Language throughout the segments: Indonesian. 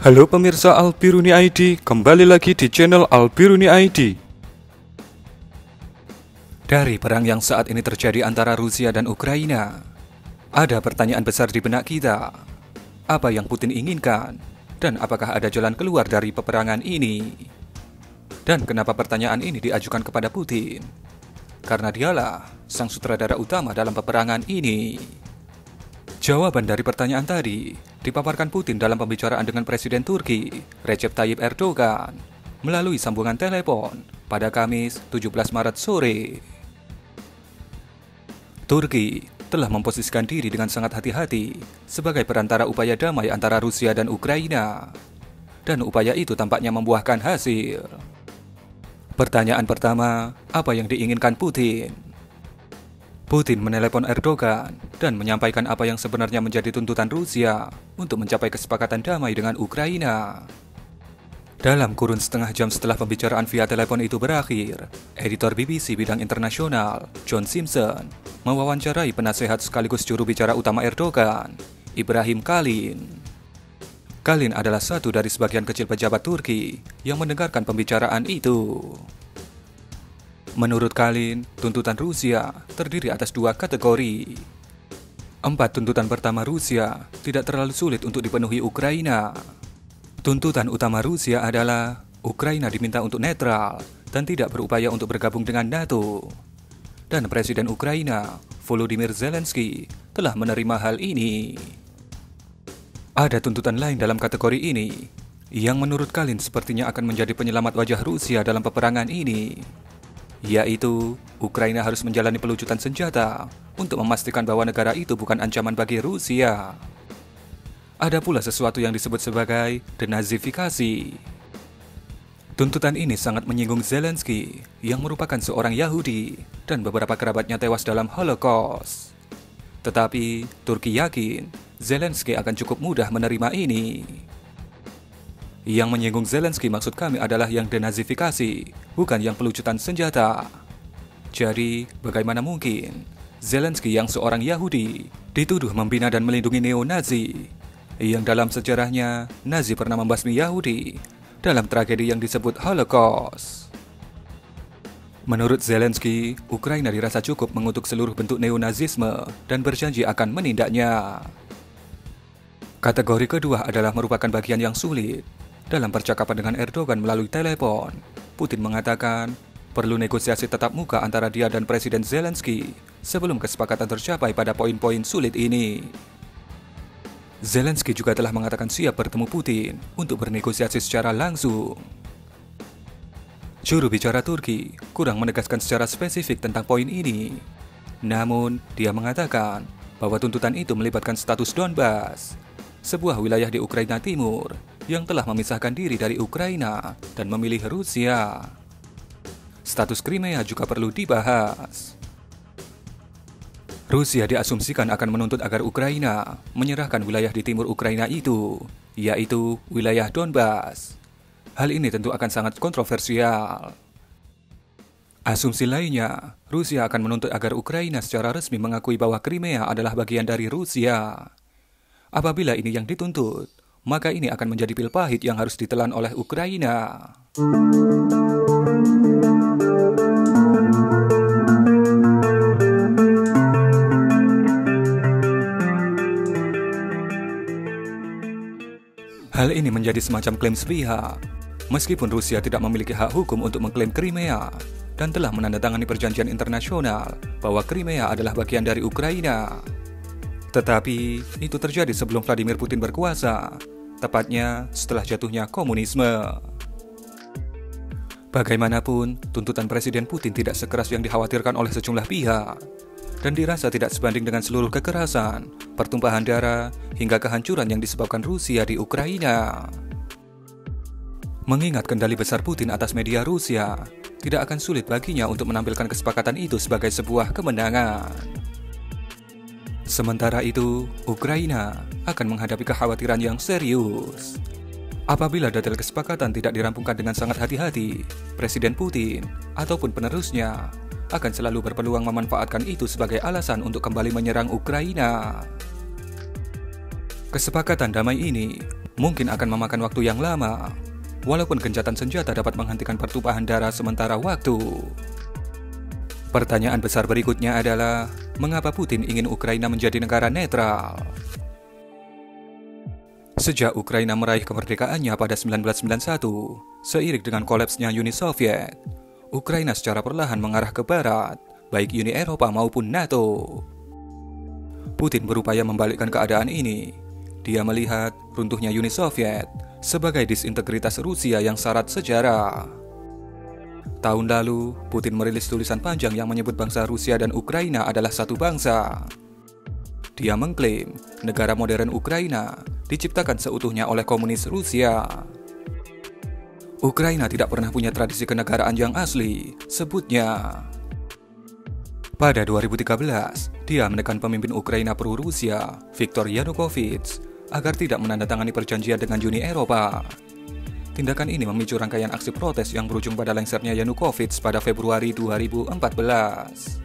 Halo pemirsa Albiruni ID, kembali lagi di channel Albiruni ID. Dari perang yang saat ini terjadi antara Rusia dan Ukraina, ada pertanyaan besar di benak kita. Apa yang Putin inginkan? Dan apakah ada jalan keluar dari peperangan ini? Dan kenapa pertanyaan ini diajukan kepada Putin? Karena dialah sang sutradara utama dalam peperangan ini. Jawaban dari pertanyaan tadi dipaparkan Putin dalam pembicaraan dengan Presiden Turki, Recep Tayyip Erdogan, melalui sambungan telepon pada Kamis 17 Maret sore. Turki telah memposisikan diri dengan sangat hati-hati sebagai perantara upaya damai antara Rusia dan Ukraina. Dan upaya itu tampaknya membuahkan hasil. Pertanyaan pertama, apa yang diinginkan Putin? Putin menelepon Erdogan dan menyampaikan apa yang sebenarnya menjadi tuntutan Rusia untuk mencapai kesepakatan damai dengan Ukraina. Dalam kurun setengah jam setelah pembicaraan via telepon itu berakhir, editor BBC bidang internasional, John Simpson, mewawancarai penasehat sekaligus juru bicara utama Erdogan, Ibrahim Kalin. Kalin adalah satu dari sebagian kecil pejabat Turki yang mendengarkan pembicaraan itu. Menurut Kalin, tuntutan Rusia terdiri atas dua kategori. 4 tuntutan pertama Rusia tidak terlalu sulit untuk dipenuhi Ukraina. Tuntutan utama Rusia adalah Ukraina diminta untuk netral dan tidak berupaya untuk bergabung dengan NATO. Dan Presiden Ukraina, Volodymyr Zelensky, telah menerima hal ini. Ada tuntutan lain dalam kategori ini, yang menurut Kalin sepertinya akan menjadi penyelamat wajah Rusia dalam peperangan ini, yaitu Ukraina harus menjalani pelucutan senjata untuk memastikan bahwa negara itu bukan ancaman bagi Rusia. Ada pula sesuatu yang disebut sebagai denazifikasi. Tuntutan ini sangat menyinggung Zelensky yang merupakan seorang Yahudi dan beberapa kerabatnya tewas dalam Holocaust. Tetapi Turki yakin Zelensky akan cukup mudah menerima ini. Yang menyinggung Zelensky maksud kami adalah yang denazifikasi, bukan yang pelucutan senjata. Jadi, bagaimana mungkin Zelensky yang seorang Yahudi dituduh membina dan melindungi neo-Nazi, yang dalam sejarahnya Nazi pernah membasmi Yahudi dalam tragedi yang disebut Holocaust. Menurut Zelensky, Ukraina dirasa cukup mengutuk seluruh bentuk neo-Nazisme dan berjanji akan menindaknya. Kategori kedua adalah merupakan bagian yang sulit. Dalam percakapan dengan Erdogan melalui telepon, Putin mengatakan perlu negosiasi tatap muka antara dia dan Presiden Zelensky sebelum kesepakatan tercapai pada poin-poin sulit ini. Zelensky juga telah mengatakan siap bertemu Putin untuk bernegosiasi secara langsung. Juru bicara Turki kurang menegaskan secara spesifik tentang poin ini. Namun, dia mengatakan bahwa tuntutan itu melibatkan status Donbas, sebuah wilayah di Ukraina Timur yang telah memisahkan diri dari Ukraina dan memilih Rusia. Status Crimea juga perlu dibahas. Rusia diasumsikan akan menuntut agar Ukraina menyerahkan wilayah di timur Ukraina itu, yaitu wilayah Donbas. Hal ini tentu akan sangat kontroversial. Asumsi lainnya, Rusia akan menuntut agar Ukraina secara resmi mengakui bahwa Crimea adalah bagian dari Rusia. Apabila ini yang dituntut, maka ini akan menjadi pil pahit yang harus ditelan oleh Ukraina. Hal ini menjadi semacam klaim sepihak. Meskipun Rusia tidak memiliki hak hukum untuk mengklaim Crimea dan telah menandatangani perjanjian internasional bahwa Crimea adalah bagian dari Ukraina. Tetapi, itu terjadi sebelum Vladimir Putin berkuasa, tepatnya setelah jatuhnya komunisme. Bagaimanapun, tuntutan Presiden Putin tidak sekeras yang dikhawatirkan oleh sejumlah pihak, dan dirasa tidak sebanding dengan seluruh kekerasan, pertumpahan darah, hingga kehancuran yang disebabkan Rusia di Ukraina. Mengingat kendali besar Putin atas media Rusia, tidak akan sulit baginya untuk menampilkan kesepakatan itu sebagai sebuah kemenangan. Sementara itu, Ukraina akan menghadapi kekhawatiran yang serius. Apabila detail kesepakatan tidak dirampungkan dengan sangat hati-hati, Presiden Putin ataupun penerusnya akan selalu berpeluang memanfaatkan itu sebagai alasan untuk kembali menyerang Ukraina. Kesepakatan damai ini mungkin akan memakan waktu yang lama, walaupun gencatan senjata dapat menghentikan pertumpahan darah sementara waktu. Pertanyaan besar berikutnya adalah, mengapa Putin ingin Ukraina menjadi negara netral? Sejak Ukraina meraih kemerdekaannya pada 1991, seiring dengan kolapsnya Uni Soviet, Ukraina secara perlahan mengarah ke barat, baik Uni Eropa maupun NATO. Putin berupaya membalikkan keadaan ini. Dia melihat runtuhnya Uni Soviet sebagai disintegritas Rusia yang syarat sejarah. Tahun lalu, Putin merilis tulisan panjang yang menyebut bangsa Rusia dan Ukraina adalah satu bangsa. Dia mengklaim negara modern Ukraina diciptakan seutuhnya oleh komunis Rusia. Ukraina tidak pernah punya tradisi kenegaraan yang asli, sebutnya. Pada 2013, dia menekan pemimpin Ukraina pro-Rusia, Viktor Yanukovych, agar tidak menandatangani perjanjian dengan Uni Eropa. Tindakan ini memicu rangkaian aksi protes yang berujung pada lengsernya Yanukovych pada Februari 2014.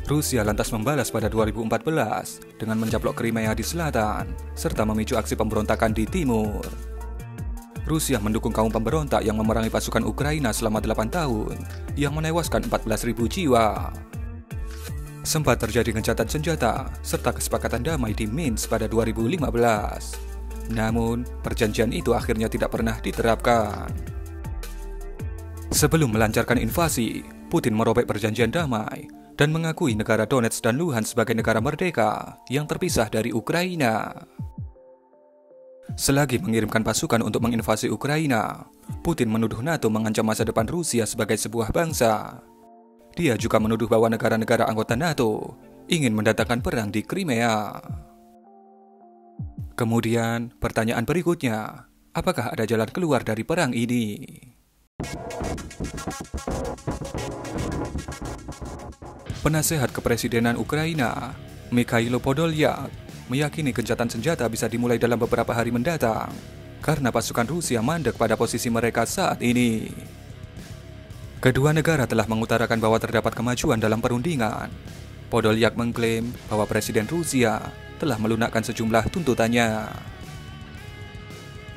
Rusia lantas membalas pada 2014 dengan mencaplok Crimea di selatan, serta memicu aksi pemberontakan di timur. Rusia mendukung kaum pemberontak yang memerangi pasukan Ukraina selama 8 tahun, yang menewaskan 14.000 jiwa. Sempat terjadi gencatan senjata, serta kesepakatan damai di Minsk pada 2015. Namun, perjanjian itu akhirnya tidak pernah diterapkan. Sebelum melancarkan invasi, Putin merobek perjanjian damai dan mengakui negara Donetsk dan Luhansk sebagai negara merdeka yang terpisah dari Ukraina. Selagi mengirimkan pasukan untuk menginvasi Ukraina, Putin menuduh NATO mengancam masa depan Rusia sebagai sebuah bangsa. Dia juga menuduh bahwa negara-negara anggota NATO ingin mendatangkan perang di Crimea. Kemudian, pertanyaan berikutnya, apakah ada jalan keluar dari perang ini? Penasehat Kepresidenan Ukraina, Mikhailo Podolyak, meyakini gencatan senjata bisa dimulai dalam beberapa hari mendatang, karena pasukan Rusia mandek pada posisi mereka saat ini. Kedua negara telah mengutarakan bahwa terdapat kemajuan dalam perundingan. Podolyak mengklaim bahwa Presiden Rusia telah melunakkan sejumlah tuntutannya.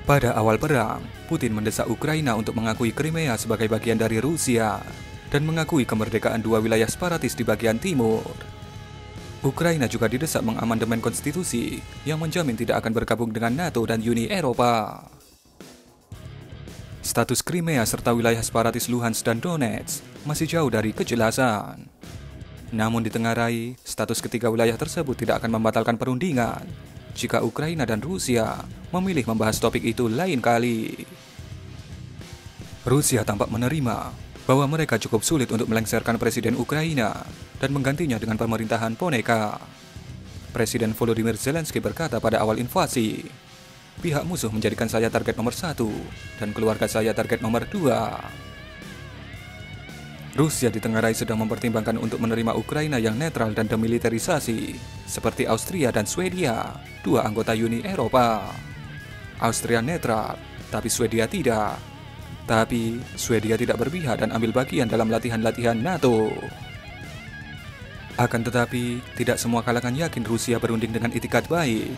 Pada awal perang, Putin mendesak Ukraina untuk mengakui Crimea sebagai bagian dari Rusia dan mengakui kemerdekaan dua wilayah separatis di bagian timur. Ukraina juga didesak mengamandemen konstitusi yang menjamin tidak akan bergabung dengan NATO dan Uni Eropa. Status Crimea serta wilayah separatis Luhansk dan Donetsk masih jauh dari kejelasan. Namun ditengarai, status ketiga wilayah tersebut tidak akan membatalkan perundingan jika Ukraina dan Rusia memilih membahas topik itu lain kali. Rusia tampak menerima bahwa mereka cukup sulit untuk melengsarkan Presiden Ukraina dan menggantinya dengan pemerintahan boneka. Presiden Volodymyr Zelensky berkata pada awal invasi, "Pihak musuh menjadikan saya target nomor 1 dan keluarga saya target nomor 2. Rusia ditengarai sedang mempertimbangkan untuk menerima Ukraina yang netral dan demilitarisasi, seperti Austria dan Swedia, dua anggota Uni Eropa. Austria netral, tapi Swedia tidak. Tapi Swedia tidak berpihak dan ambil bagian dalam latihan-latihan NATO. Akan tetapi, tidak semua kalangan yakin Rusia berunding dengan itikat baik.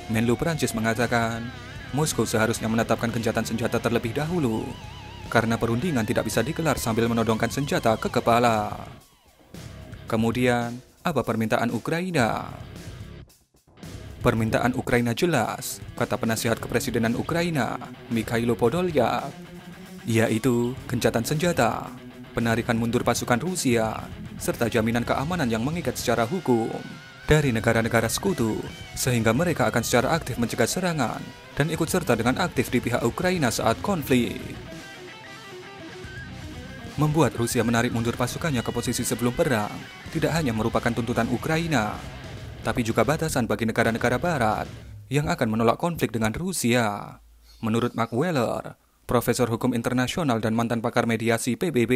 Menlu Prancis mengatakan, Moskow seharusnya menetapkan gencatan senjata terlebih dahulu, karena perundingan tidak bisa digelar sambil menodongkan senjata ke kepala. Kemudian, apa permintaan Ukraina? Permintaan Ukraina jelas, kata penasihat kepresidenan Ukraina, Mikhailo Podolyak, yaitu gencatan senjata, penarikan mundur pasukan Rusia, serta jaminan keamanan yang mengikat secara hukum dari negara-negara sekutu, sehingga mereka akan secara aktif mencegah serangan dan ikut serta dengan aktif di pihak Ukraina saat konflik. Membuat Rusia menarik mundur pasukannya ke posisi sebelum perang tidak hanya merupakan tuntutan Ukraina, tapi juga batasan bagi negara-negara barat yang akan menolak konflik dengan Rusia. Menurut Mark Weller, profesor hukum internasional dan mantan pakar mediasi PBB,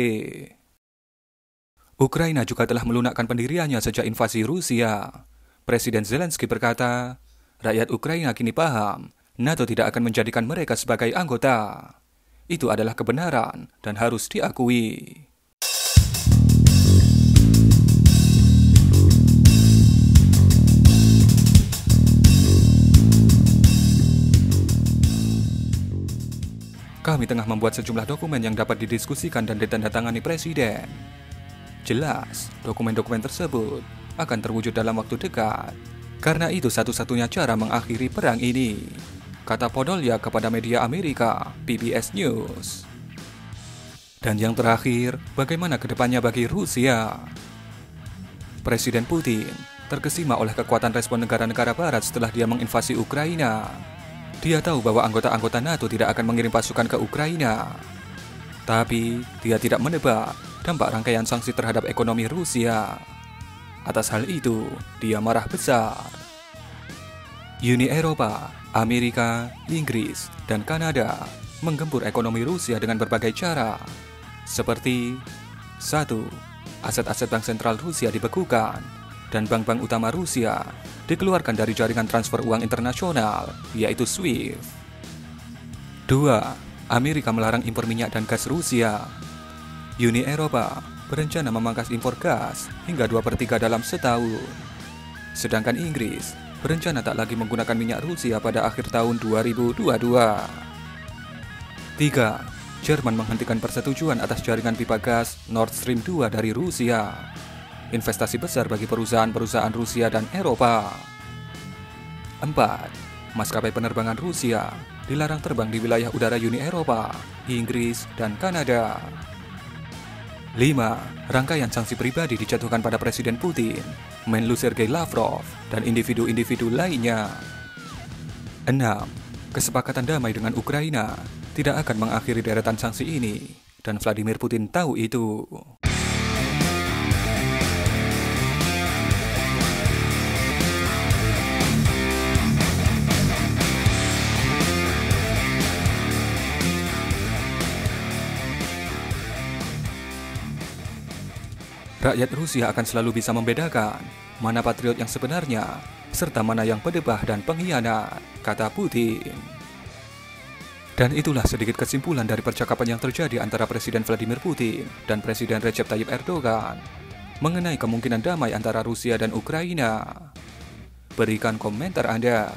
Ukraina juga telah melunakkan pendiriannya sejak invasi Rusia. Presiden Zelensky berkata, rakyat Ukraina kini paham, NATO tidak akan menjadikan mereka sebagai anggota. Itu adalah kebenaran dan harus diakui. Kami tengah membuat sejumlah dokumen yang dapat didiskusikan dan ditandatangani Presiden. Jelas, dokumen-dokumen tersebut akan terwujud dalam waktu dekat. Karena itu satu-satunya cara mengakhiri perang ini, kata Podolyak kepada media Amerika, PBS News. Dan yang terakhir, bagaimana kedepannya bagi Rusia? Presiden Putin terkesima oleh kekuatan respon negara-negara barat setelah dia menginvasi Ukraina. Dia tahu bahwa anggota-anggota NATO tidak akan mengirim pasukan ke Ukraina. Tapi, dia tidak menebak dampak rangkaian sanksi terhadap ekonomi Rusia. Atas hal itu, dia marah besar. Uni Eropa, Amerika, Inggris, dan Kanada menggempur ekonomi Rusia dengan berbagai cara. Seperti 1. Aset-aset bank sentral Rusia dibekukan dan bank-bank utama Rusia dikeluarkan dari jaringan transfer uang internasional, yaitu SWIFT. 2. Amerika melarang impor minyak dan gas Rusia. Uni Eropa berencana memangkas impor gas hingga 2/3 dalam setahun. Sedangkan Inggris berencana tak lagi menggunakan minyak Rusia pada akhir tahun 2022. 3. Jerman menghentikan persetujuan atas jaringan pipa gas Nord Stream 2 dari Rusia. Investasi besar bagi perusahaan-perusahaan Rusia dan Eropa. 4. Maskapai penerbangan Rusia dilarang terbang di wilayah udara Uni Eropa, Inggris, dan Kanada. 5. Rangkaian sanksi pribadi dijatuhkan pada Presiden Putin, Menlu Sergei Lavrov, dan individu-individu lainnya. 6. Kesepakatan damai dengan Ukraina tidak akan mengakhiri deretan sanksi ini, dan Vladimir Putin tahu itu. Rakyat Rusia akan selalu bisa membedakan mana patriot yang sebenarnya, serta mana yang pedebah dan pengkhianat, kata Putin. Dan itulah sedikit kesimpulan dari percakapan yang terjadi antara Presiden Vladimir Putin dan Presiden Recep Tayyip Erdogan mengenai kemungkinan damai antara Rusia dan Ukraina. Berikan komentar Anda.